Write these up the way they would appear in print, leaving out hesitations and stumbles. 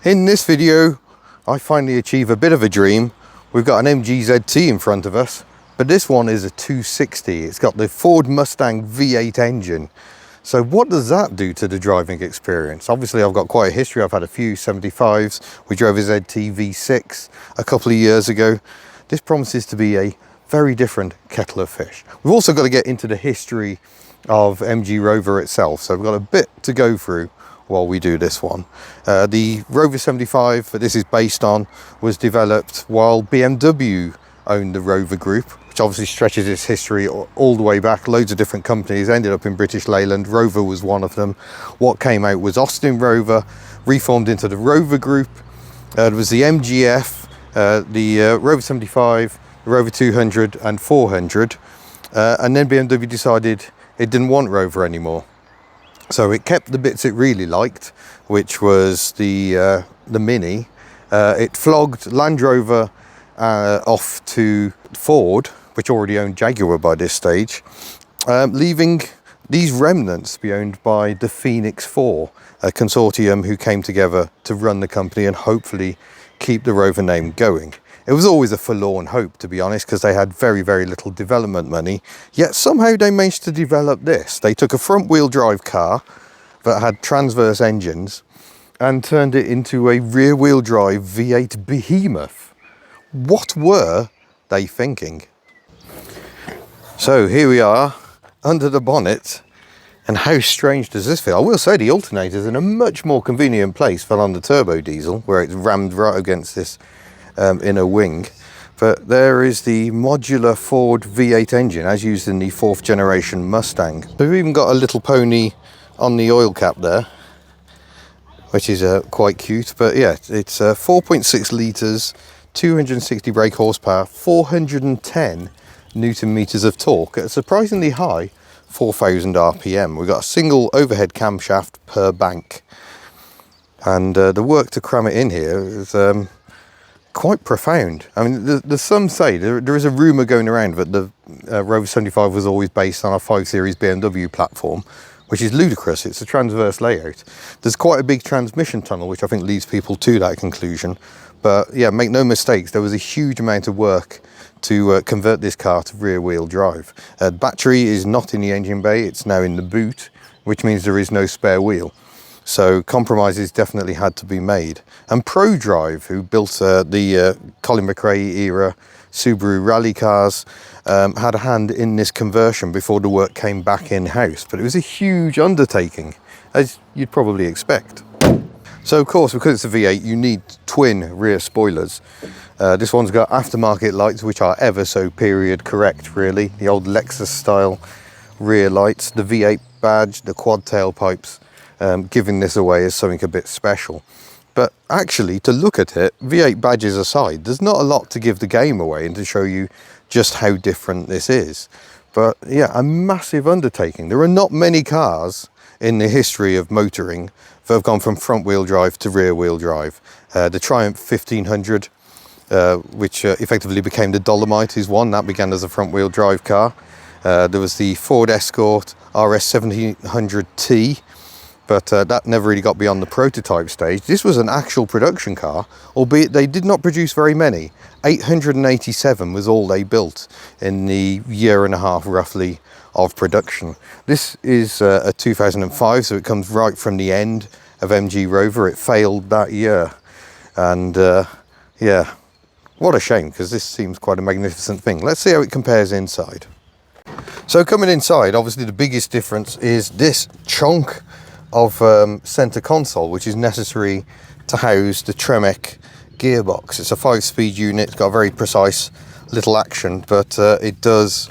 In this video, I finally achieve a bit of a dream. We've got an MG ZT in front of us, but this one is a 260. It's got the Ford Mustang V8 engine. So what does that do to the driving experience? Obviously, I've got quite a history. I've had a few 75s. We drove a ZT V6 a couple of years ago. This promises to be a very different kettle of fish. We've also got to get into the history of MG Rover itself. So we've got a bit to go through while we do this one. The Rover 75 that this is based on was developed while BMW owned the Rover Group, which obviously stretches its history all the way back. Loads of different companies ended up in British Leyland. Rover was one of them. What came out was Austin Rover, reformed into the Rover Group. There was the MGF, the Rover 75, the Rover 200 and 400. And then BMW decided it didn't want Rover anymore. So it kept the bits it really liked, which was the Mini. It flogged Land Rover off to Ford, which already owned Jaguar by this stage, leaving these remnants to be owned by the Phoenix 4, a consortium who came together to run the company and hopefully keep the Rover name going. It was always a forlorn hope, to be honest, because they had very, very little development money. Yet somehow they managed to develop this. They took a front-wheel drive car that had transverse engines and turned it into a rear-wheel drive V8 behemoth. What were they thinking? So here we are, under the bonnet, and how strange does this feel? I will say the alternator's in a much more convenient place than on the turbo diesel, where it's rammed right against this inner wing. But there is the modular Ford V8 engine as used in the 4th generation Mustang. So we've even got a little pony on the oil cap there, which is quite cute. But yeah, it's 4.6 litres, 260 brake horsepower, 410 Newton meters of torque at a surprisingly high 4,000 RPM. We've got a single overhead camshaft per bank, and the work to cram it in here is quite profound. I mean, there's some say, there is a rumour going around that the Rover 75 was always based on a 5 Series BMW platform, which is ludicrous. It's a transverse layout. There's quite a big transmission tunnel, which I think leads people to that conclusion. But yeah, make no mistakes, there was a huge amount of work to convert this car to rear-wheel drive. The battery is not in the engine bay, it's now in the boot, which means there is no spare wheel. So compromises definitely had to be made. And ProDrive, who built the Colin McRae era Subaru rally cars, had a hand in this conversion before the work came back in-house. But it was a huge undertaking, as you'd probably expect. So of course, because it's a V8, you need twin rear spoilers. This one's got aftermarket lights, which are ever so period correct, really. The old Lexus style rear lights, the V8 badge, the quad tailpipes. Giving this away as something a bit special. But actually, to look at it, V8 badges aside, there's not a lot to give the game away and to show you just how different this is. But yeah, a massive undertaking. There are not many cars in the history of motoring that have gone from front wheel drive to rear wheel drive. The Triumph 1500, which effectively became the Dolomite, is one. That began as a front wheel drive car. There was the Ford Escort RS 1700T, but that never really got beyond the prototype stage. This was an actual production car, albeit they did not produce very many. 887 was all they built in the year and a half, roughly, of production. This is a 2005, so it comes right from the end of MG Rover. It failed that year. And yeah, what a shame, because this seems quite a magnificent thing. Let's see how it compares inside. So coming inside, obviously the biggest difference is this chunk of center console, which is necessary to house the Tremec gearbox. It's a 5-speed unit. It's got a very precise little action, but it does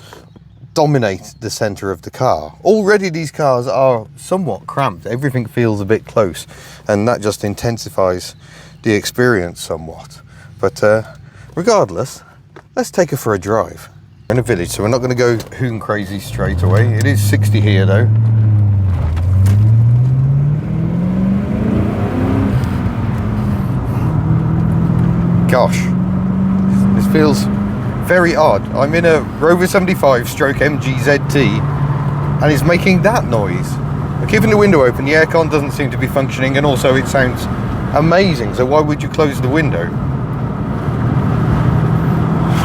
dominate the center of the car. Already these cars are somewhat cramped. Everything feels a bit close, and that just intensifies the experience somewhat. But regardless, let's take it for a drive. We're in a village, so we're not going to go hoon crazy straight away. It is 60 here though. Gosh, this feels very odd. I'm in a Rover 75 stroke MG ZT and it's making that noise. I'm keeping the window open, the aircon doesn't seem to be functioning, and also it sounds amazing. So why would you close the window?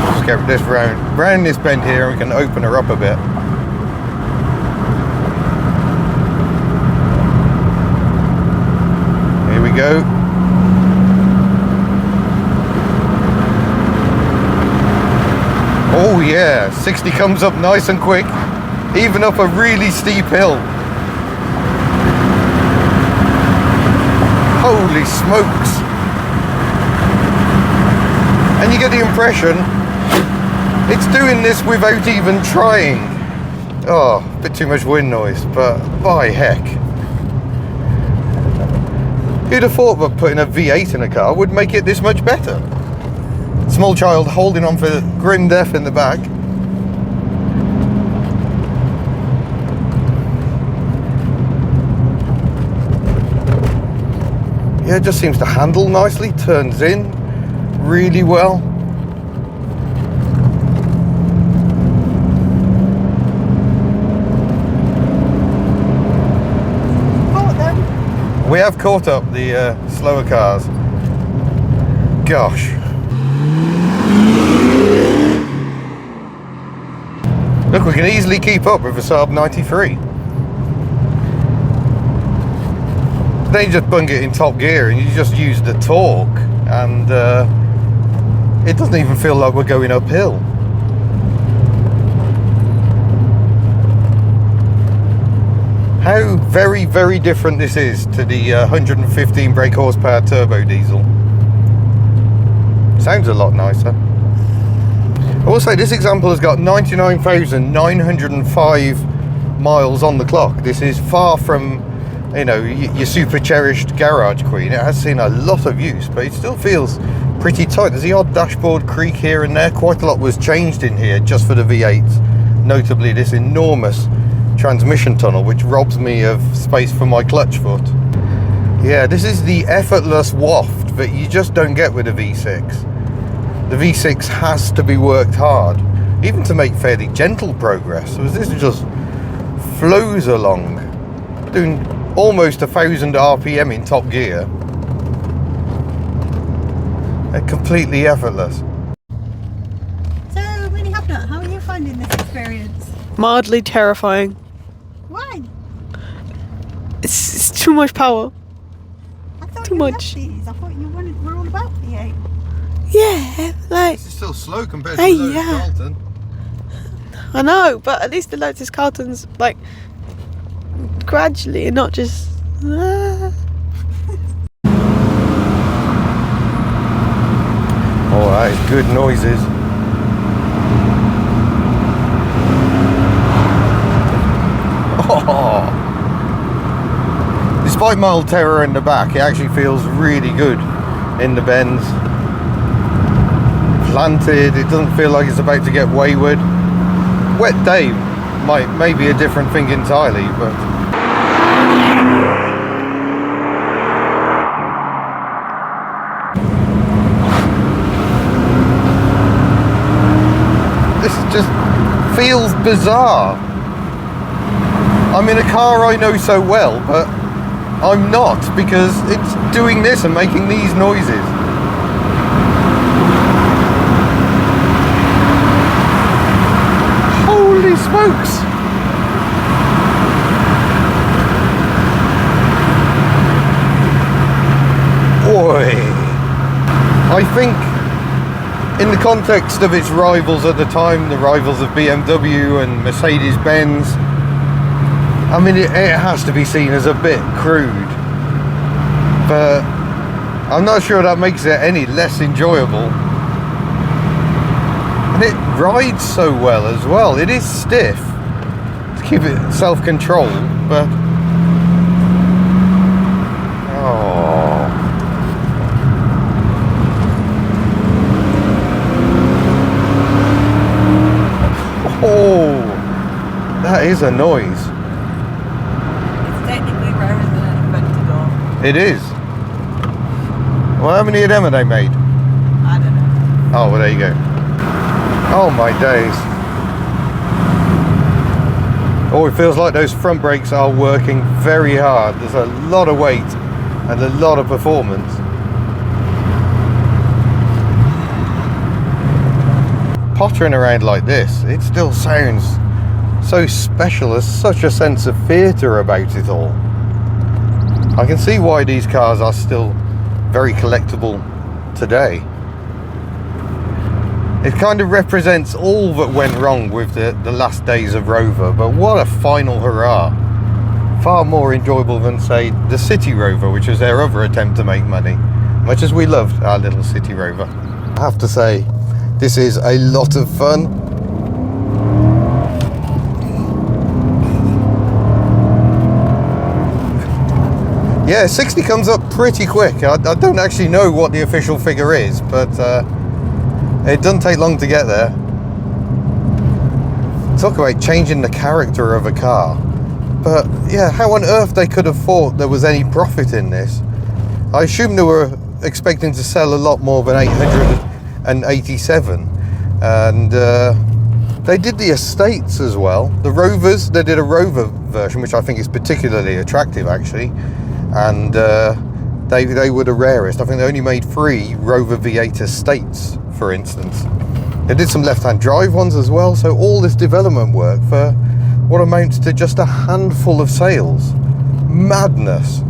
Let's get this round this bend here, and we can open her up a bit. Here we go. Oh yeah, 60 comes up nice and quick, even up a really steep hill. Holy smokes. And you get the impression it's doing this without even trying. Oh, a bit too much wind noise, but by heck. Who'd have thought that putting a V8 in a car would make it this much better? Small child holding on for grim death in the back. Yeah, it just seems to handle nicely, turns in really well. We have caught up the slower cars. Gosh. Look, we can easily keep up with a Saab 93. Then you just bung it in top gear and you just use the torque, and it doesn't even feel like we're going uphill. How very, very different this is to the 115 brake horsepower turbo diesel. Sounds a lot nicer. I will say this example has got 99,905 miles on the clock. This is far from, you know, your super cherished garage queen. It has seen a lot of use, but it still feels pretty tight. There's the odd dashboard creak here and there. Quite a lot was changed in here just for the V8s. Notably this enormous transmission tunnel, which robs me of space for my clutch foot. Yeah, this is the effortless waft that you just don't get with a V6. The V6 has to be worked hard, even to make fairly gentle progress. So this just flows along, doing almost 1,000 RPM in top gear. They're completely effortless. So, Winnie Hubnut, how are you finding this experience? Mildly terrifying. Why? It's too much power. I thought Too you much. loved these. I thought you were all about V8. Yeah, like, This is still slow compared to Hey, the Lotus yeah. Carlton. I know, but at least the Lotus Carlton's like gradually and not just. Oh, that is good noises. Oh. Despite mild terror in the back, it actually feels really good in the bends. Planted, it doesn't feel like it's about to get wayward. Wet day may be a different thing entirely, but this just feels bizarre. I'm in a car I know so well, but I'm not, because it's doing this and making these noises. Holy smokes! Boy, I think in the context of its rivals at the time, the rivals of BMW and Mercedes-Benz, I mean, it has to be seen as a bit crude, but I'm not sure that makes it any less enjoyable. And it rides so well as well. It is stiff to keep it self-controlled, but oh, that is a noise. Technically rarer than an Aventador. It is. Well, how many of them are they made? I don't know. Oh, well, there you go. Oh my days. Oh, it feels like those front brakes are working very hard. There's a lot of weight and a lot of performance. Pottering around like this, it still sounds so special. There's such a sense of theatre about it all. I can see why these cars are still very collectible today. It kind of represents all that went wrong with the last days of Rover, but what a final hurrah. Far more enjoyable than, say, the City Rover, which was their other attempt to make money, much as we loved our little City Rover. I have to say, this is a lot of fun. Yeah, 60 comes up pretty quick. I don't actually know what the official figure is, but it doesn't take long to get there. Talk about changing the character of a car. But yeah, how on earth they could have thought there was any profit in this? I assume they were expecting to sell a lot more than 887. And they did the estates as well. The Rovers, they did a Rover version, which I think is particularly attractive actually. And they were the rarest. I think they only made 3 Rover V8 estates, for instance. They did some left-hand drive ones as well, so all this development work for what amounts to just a handful of sales. Madness.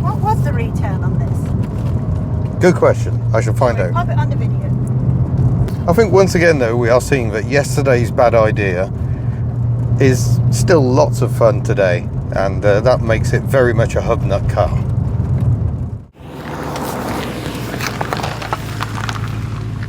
What was the retail on this? Good question. I shall find out. Pop it on the video. I think once again though, we are seeing that yesterday's bad idea is still lots of fun today, and that makes it very much a hubnut car.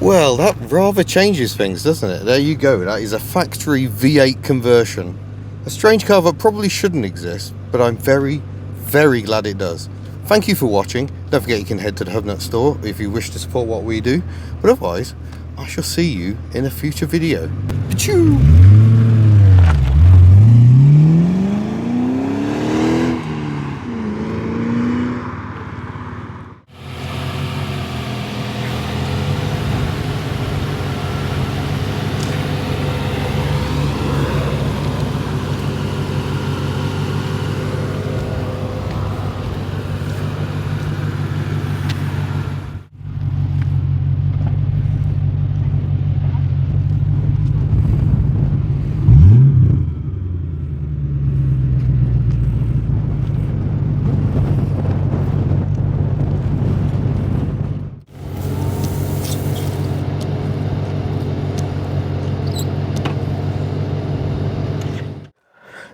Well, that rather changes things, doesn't it? There you go, that is a factory V8 conversion. A strange car that probably shouldn't exist, but I'm very, very glad it does. Thank you for watching. Don't forget you can head to the Hubnut store if you wish to support what we do. But otherwise, I shall see you in a future video. Achoo!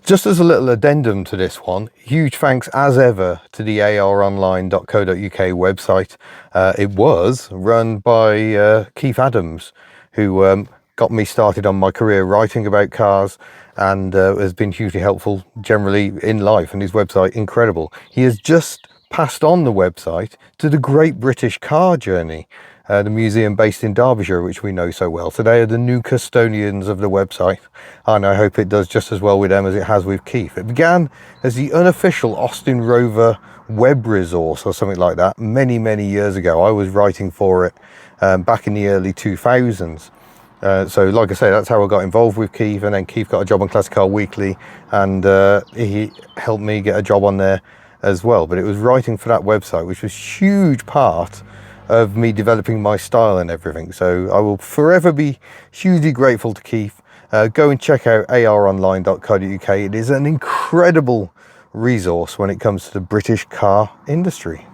Just as a little addendum to this one, huge thanks as ever to the aronline.co.uk website. It was run by Keith Adams, who got me started on my career writing about cars, and has been hugely helpful generally in life, and his website incredible. He has just passed on the website to the Great British Car Journey, the museum based in Derbyshire, which we know so well. So they are the new custodians of the website, and I hope it does just as well with them as it has with Keith. It began as the unofficial Austin Rover web resource or something like that many, many years ago. I was writing for it back in the early 2000s. So like I say, that's how I got involved with Keith, and then Keith got a job on Classic Car Weekly, and he helped me get a job on there as well. But it was writing for that website which was a huge part of me developing my style and everything. So I will forever be hugely grateful to Keith. Go and check out aronline.co.uk. It is an incredible resource when it comes to the British car industry.